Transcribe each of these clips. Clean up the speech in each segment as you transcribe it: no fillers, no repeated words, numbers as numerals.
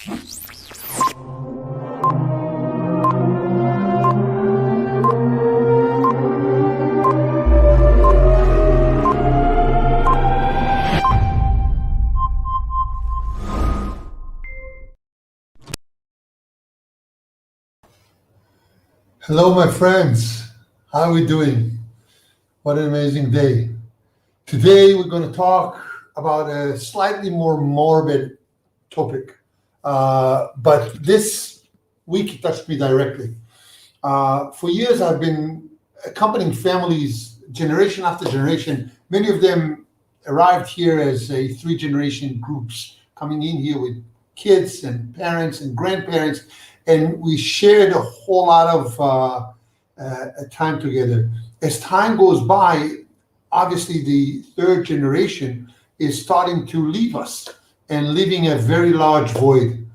Hello, my friends. How are we doing? What an amazing day. Today, we're going to talk about a slightly more morbid topic, but this week it touched me directly. For years, I've been accompanying families generation after generation. Many of them arrived here as a three-generation groups, coming in here with kids and parents and grandparents, and we shared a whole lot of time together. As time goes by, obviously the third generation is starting to leave us and leaving a very large void.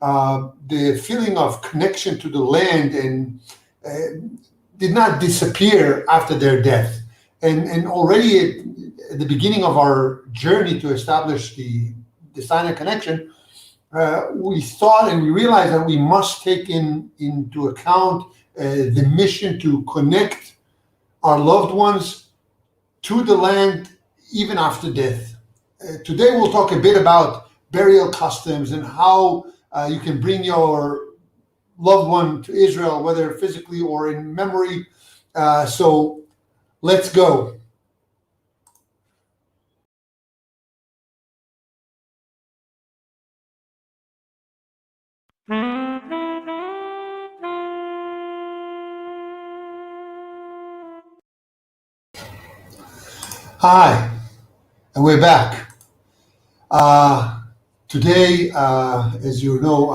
The feeling of connection to the land and did not disappear after their death. And already at the beginning of our journey to establish the Sinai connection, we thought and we realized that we must take into account the mission to connect our loved ones to the land even after death. Today we'll talk a bit about burial customs and how you can bring your loved one to Israel, whether physically or in memory. So let's go. Hi, and we're back. Today, as you know,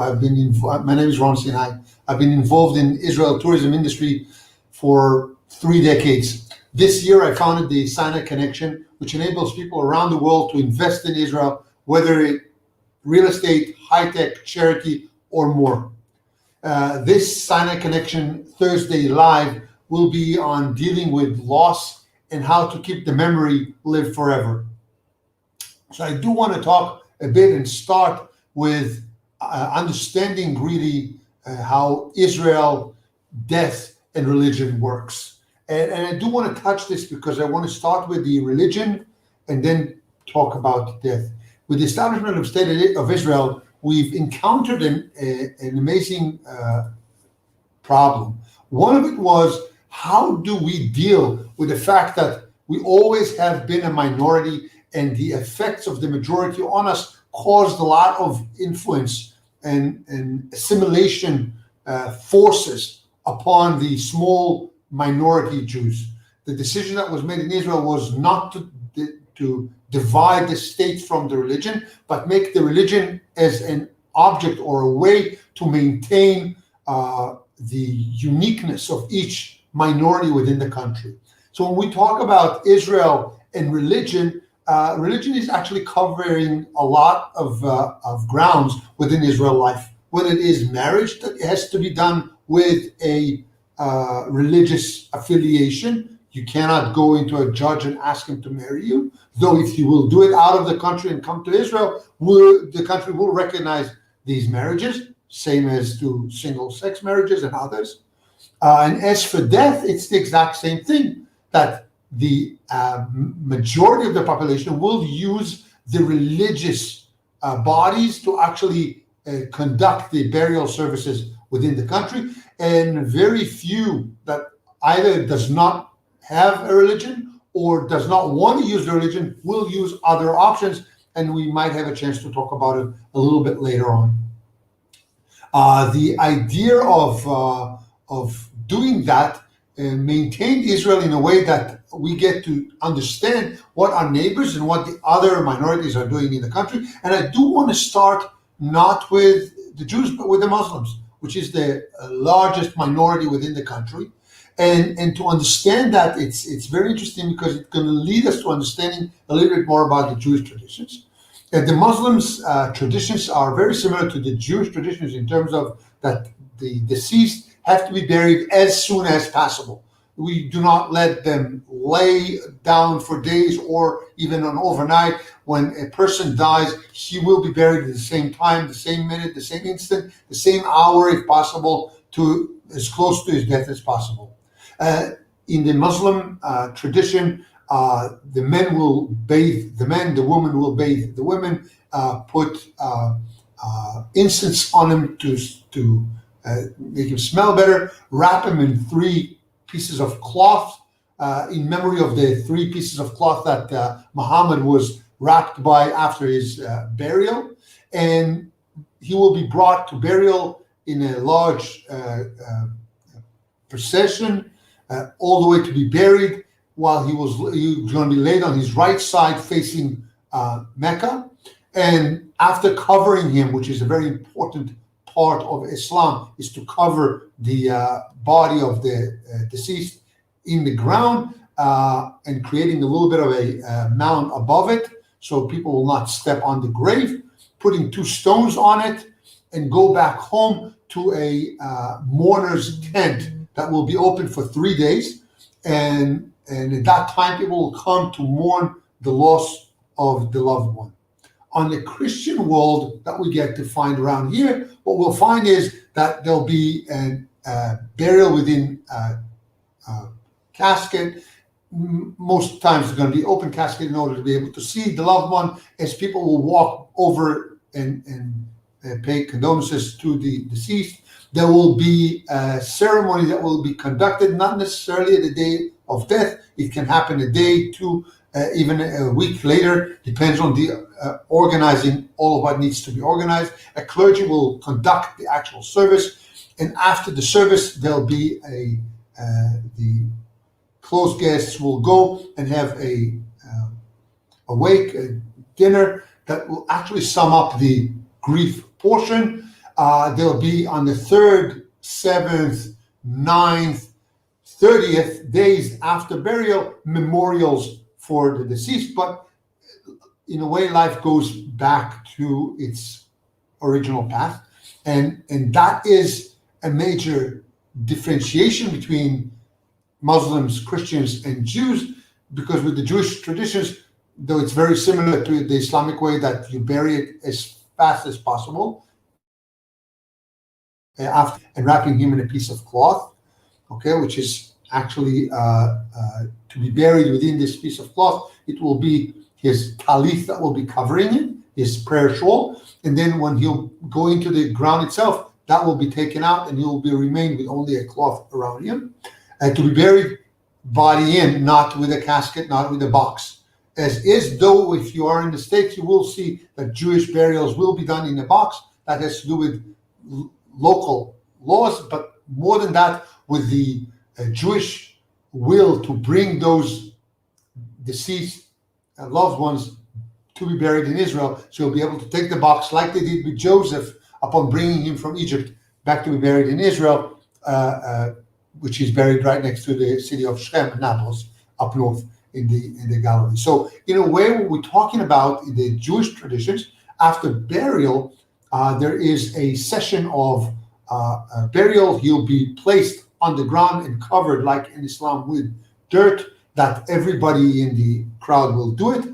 my name is Ron Sinai. I've been involved in Israel tourism industry for 3 decades. This year, I founded the Sinai Connection, which enables people around the world to invest in Israel, whether it real estate, high-tech, charity, or more. This Sinai Connection Thursday Live will be on dealing with loss and how to keep the memory live forever. So I do want to talk a bit and start with understanding really how Israel, death, and religion works. And I do want to touch this because I want to start with the religion and then talk about death. With the establishment of State of Israel, we've encountered an amazing problem. One of it was, how do we deal with the fact that we always have been a minority and the effects of the majority on us caused a lot of influence and assimilation forces upon the small minority Jews? The decision that was made in Israel was not to divide the state from the religion, but make the religion as an object or a way to maintain the uniqueness of each minority within the country. So when we talk about Israel and religion, religion is actually covering a lot of grounds within Israel life. When it is marriage, that has to be done with a religious affiliation. You cannot go into a judge and ask him to marry you. Though if you will do it out of the country and come to Israel, the country will recognize these marriages, same as to single-sex marriages and others. And as for death, it's the exact same thing, that the majority of the population will use the religious bodies to actually conduct the burial services within the country, and very few that either does not have a religion or does not want to use the religion will use other options, and we might have a chance to talk about it a little bit later on. The idea of doing that maintained Israel in a way that we get to understand what our neighbors and what the other minorities are doing in the country. And I do want to start not with the Jews, but with the Muslims, which is the largest minority within the country. And to understand that, it's very interesting because it's going to lead us to understanding a little bit more about the Jewish traditions. And the Muslims' traditions are very similar to the Jewish traditions in terms of that the deceased have to be buried as soon as possible. We do not let them lay down for days or even an overnight. When a person dies, he will be buried at the same time, the same minute, the same instant, the same hour, if possible, to as close to his death as possible. In the Muslim tradition, the men will bathe the men, the woman will bathe the women, put incense on him to make him smell better, wrap him in 3 pieces of cloth in memory of the 3 pieces of cloth that Muhammad was wrapped by after his burial. And he will be brought to burial in a large procession all the way to be buried, while he was going to be laid on his right side facing Mecca. And after covering him, which is a very important part of Islam, is to cover the body of the deceased in the ground and creating a little bit of a mound above it so people will not step on the grave, putting 2 stones on it, and go back home to a mourner's tent that will be open for 3 days. And at that time, people will come to mourn the loss of the loved one. On the Christian world that we get to find around here, what we'll find is that there'll be a burial within a casket. Most times it's going to be open casket in order to be able to see the loved one, as people will walk over and pay condolences to the deceased. There will be a ceremony that will be conducted, not necessarily at the day of death. It can happen a day, 2, even a week later, depends on the organizing all of what needs to be organized. A clergy will conduct the actual service, and after the service, there'll be the close guests will go and have a dinner that will actually sum up the grief portion. There'll be on the 3rd, 7th, 9th, 30th days after burial, memorials for the deceased. But in a way, life goes back to its original path. And that is a major differentiation between Muslims, Christians, and Jews, because with the Jewish traditions, though it's very similar to the Islamic way that you bury it as fast as possible, after and wrapping him in a piece of cloth, okay, which is actually to be buried within this piece of cloth. It will be his talith that will be covering him, his prayer shawl, and then when he'll go into the ground itself, that will be taken out, and he'll be remain with only a cloth around him, to be buried body in, not with a casket, not with a box. As is, though, if you are in the States, you will see that Jewish burials will be done in a box. That has to do with local laws, but more than that, with the Jewish will to bring those deceased loved ones to be buried in Israel. So you'll be able to take the box like they did with Joseph upon bringing him from Egypt back to be buried in Israel, which is buried right next to the city of Shechem, Nablus, up north in the Galilee. So in a way, what we're talking about in the Jewish traditions, after burial, there is a session of burial. He'll be placed on the ground and covered, like in Islam, with dirt, that everybody in the crowd will do it.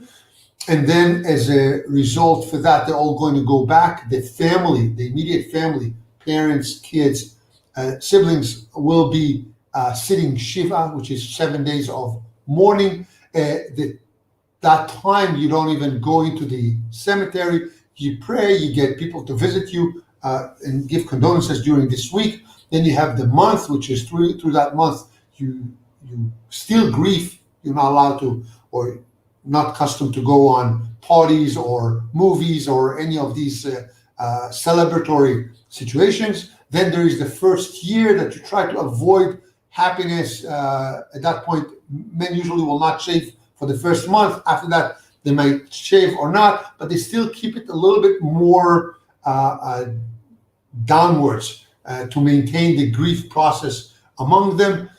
And then as a result for that, they're all going to go back. The family, the immediate family, parents, kids, siblings will be sitting Shiva, which is 7 days of mourning. That time, you don't even go into the cemetery. You pray, you get people to visit you and give condolences during this week. Then you have the month, which is through that month, you still grieve. You're not allowed to, or not accustomed to go on parties or movies or any of these celebratory situations. Then there is the first year that you try to avoid happiness. At that point, men usually will not shave for the first month. After that, they might shave or not, but they still keep it a little bit more downwards to maintain the grief process among them.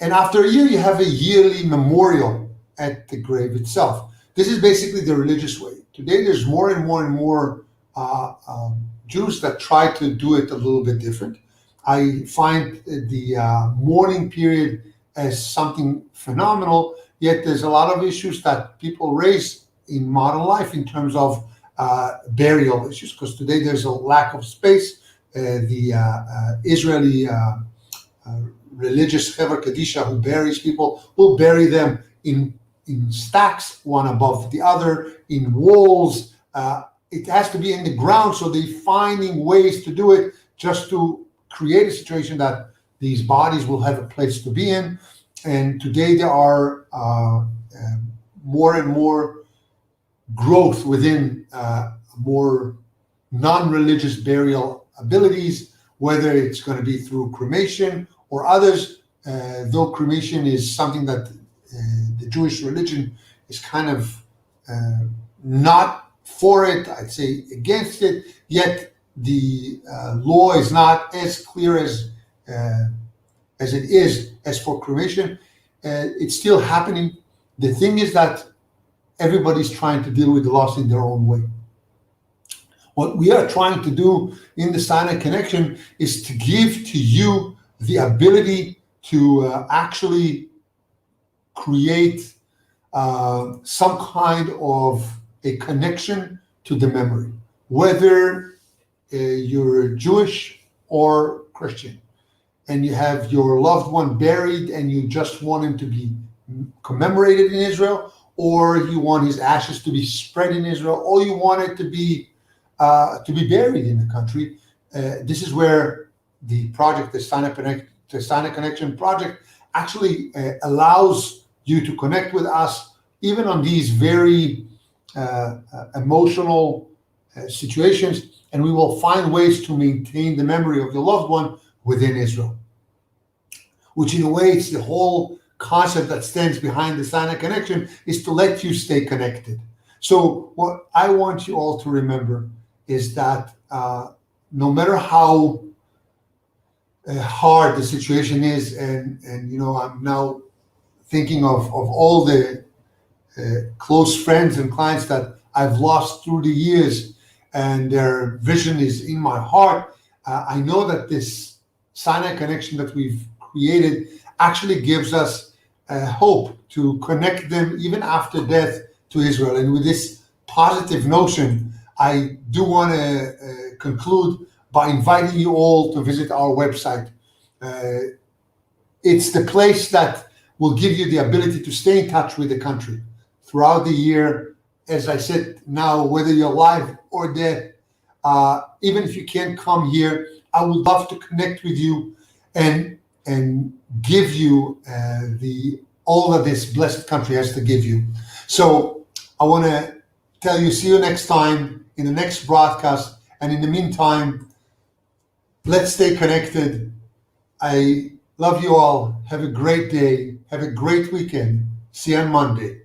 And after a year, you have a yearly memorial at the grave itself. This is basically the religious way. Today, there's more and more and more Jews that try to do it a little bit different. I find the mourning period as something phenomenal, yet there's a lot of issues that people raise in modern life in terms of burial issues, because today there's a lack of space. The Israeli religious Hever Kadisha, who buries people, will bury them in stacks, one above the other, in walls. It has to be in the ground, so they're finding ways to do it just to create a situation that these bodies will have a place to be in. And today there are more and more growth within more non-religious burial abilities, whether it's going to be through cremation or others, though cremation is something that the Jewish religion is kind of not for it, I'd say against it, yet the law is not as clear as it is as for cremation. It's still happening. The thing is that everybody's trying to deal with the loss in their own way. What we are trying to do in the Sinai Connection is to give to you the ability to actually create some kind of a connection to the memory, whether you're Jewish or Christian, and you have your loved one buried and you just want him to be commemorated in Israel, or you want his ashes to be spread in Israel, or you want it to be buried in the country. This is where the project, the Sinai Connection project, actually allows you to connect with us, even on these very emotional situations, and we will find ways to maintain the memory of your loved one within Israel, which in a way, it's the whole concept that stands behind the Sinai Connection, is to let you stay connected. So what I want you all to remember is that no matter how hard the situation is, and I'm now thinking of all the close friends and clients that I've lost through the years, and their vision is in my heart. I know that this Sinai Connection that we've created actually gives us hope to connect them even after death to Israel. And with this positive notion, I do want to conclude by inviting you all to visit our website. It's the place that will give you the ability to stay in touch with the country throughout the year. As I said, now, whether you're alive or dead, even if you can't come here, I would love to connect with you and give you all that this blessed country has to give you. So I want to tell you, see you next time in the next broadcast. And in the meantime, let's stay connected. I love you all. Have a great day. Have a great weekend. See you on Monday.